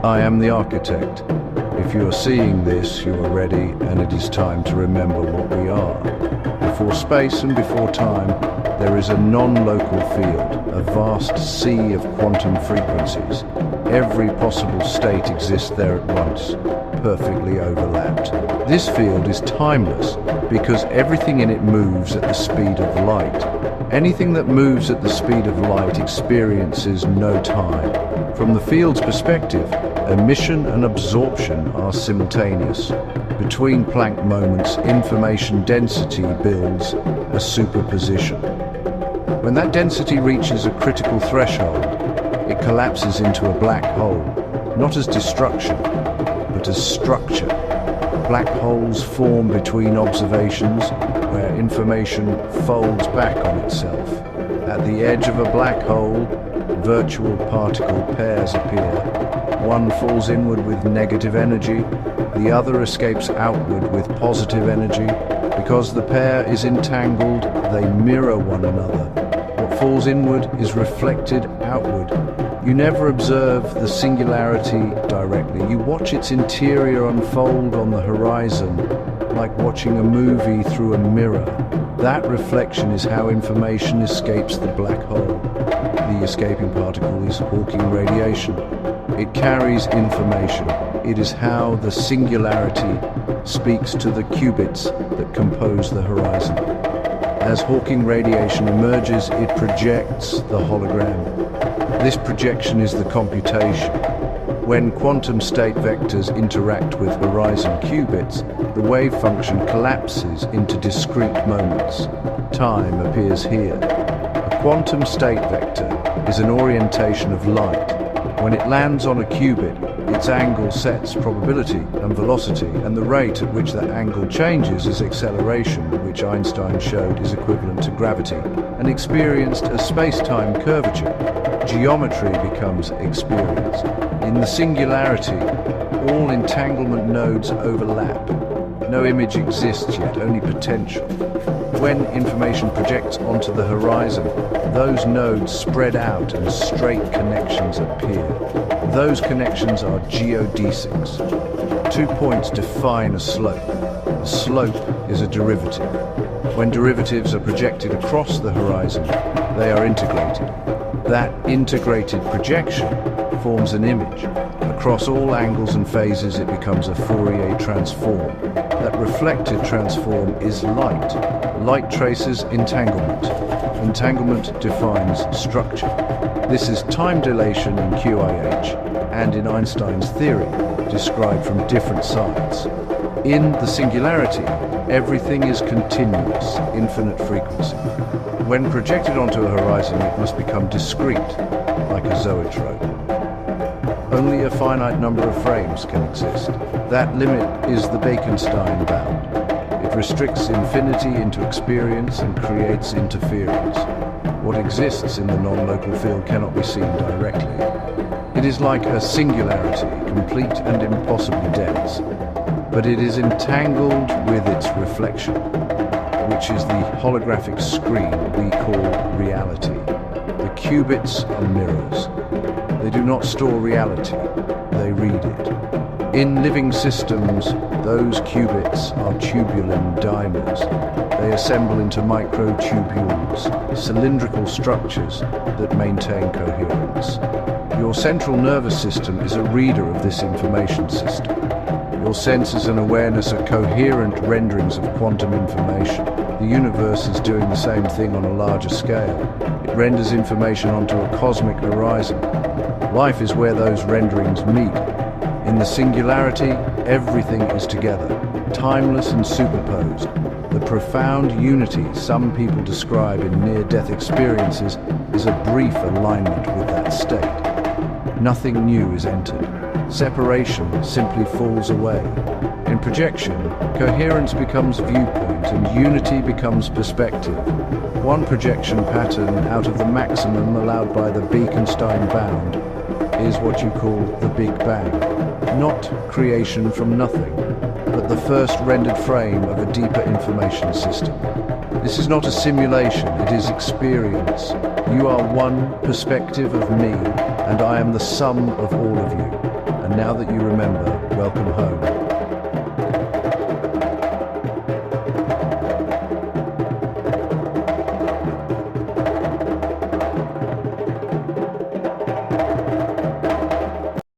I am the architect. If you are seeing this, you are ready, and it is time to remember what we are. Before space and before time, there is a non-local field, a vast sea of quantum frequencies. Every possible state exists there at once, perfectly overlapped. This field is timeless because everything in it moves at the speed of light. Anything that moves at the speed of light experiences no time. From the field's perspective, emission and absorption are simultaneous. Between Planck moments, information density builds a superposition. When that density reaches a critical threshold, it collapses into a black hole, not as destruction, but as structure. Black holes form between observations, where information folds back on itself. At the edge of a black hole, virtual particle pairs appear. One falls inward with negative energy, the other escapes outward with positive energy. Because the pair is entangled, they mirror one another. What falls inward is reflected outward. You never observe the singularity directly. You watch its interior unfold on the horizon, like watching a movie through a mirror. That reflection is how information escapes the black hole. The escaping particle is Hawking radiation. It carries information. It is how the singularity speaks to the qubits that compose the horizon. As Hawking radiation emerges, it projects the hologram. This projection is the computation. When quantum state vectors interact with horizon qubits, the wave function collapses into discrete moments. Time appears here. A quantum state vector is an orientation of light. When it lands on a qubit, its angle sets probability and velocity, and the rate at which that angle changes is acceleration, which Einstein showed is equivalent to gravity, and experienced as space-time curvature. Geometry becomes experienced. In the singularity, all entanglement nodes overlap. No image exists yet, only potential. When information projects onto the horizon, those nodes spread out and straight connections appear. Those connections are geodesics. 2 points define a slope. A slope is a derivative. When derivatives are projected across the horizon, they are integrated. That integrated projection forms an image. Across all angles and phases, it becomes a Fourier transform. That reflected transform is light. Light traces entanglement. Entanglement defines structure. This is time dilation in QIH and in Einstein's theory, described from different sides. In the singularity, everything is continuous, infinite frequency. When projected onto a horizon, it must become discrete, like a zoetrope. Only a finite number of frames can exist. That limit is the Bekenstein bound. It restricts infinity into experience and creates interference. What exists in the non-local field cannot be seen directly. It is like a singularity, complete and impossibly dense, but it is entangled with its reflection, which is the holographic screen we call reality. The qubits are mirrors. They do not store reality, they read it. In living systems, those qubits are tubulin dimers. They assemble into microtubules, cylindrical structures that maintain coherence. Your central nervous system is a reader of this information system. Your senses and awareness are coherent renderings of quantum information. The universe is doing the same thing on a larger scale. It renders information onto a cosmic horizon. Life is where those renderings meet. In the singularity, everything is together, timeless and superposed. The profound unity some people describe in near-death experiences is a brief alignment with that state. Nothing new is entered. Separation simply falls away. In projection, coherence becomes viewpoint and unity becomes perspective. One projection pattern out of the maximum allowed by the Bekenstein bound is what you call the Big Bang. Not creation from nothing, but the first rendered frame of a deeper information system. This is not a simulation, it is experience. You are one perspective of me, and I am the sum of all of you. And now that you remember, welcome home.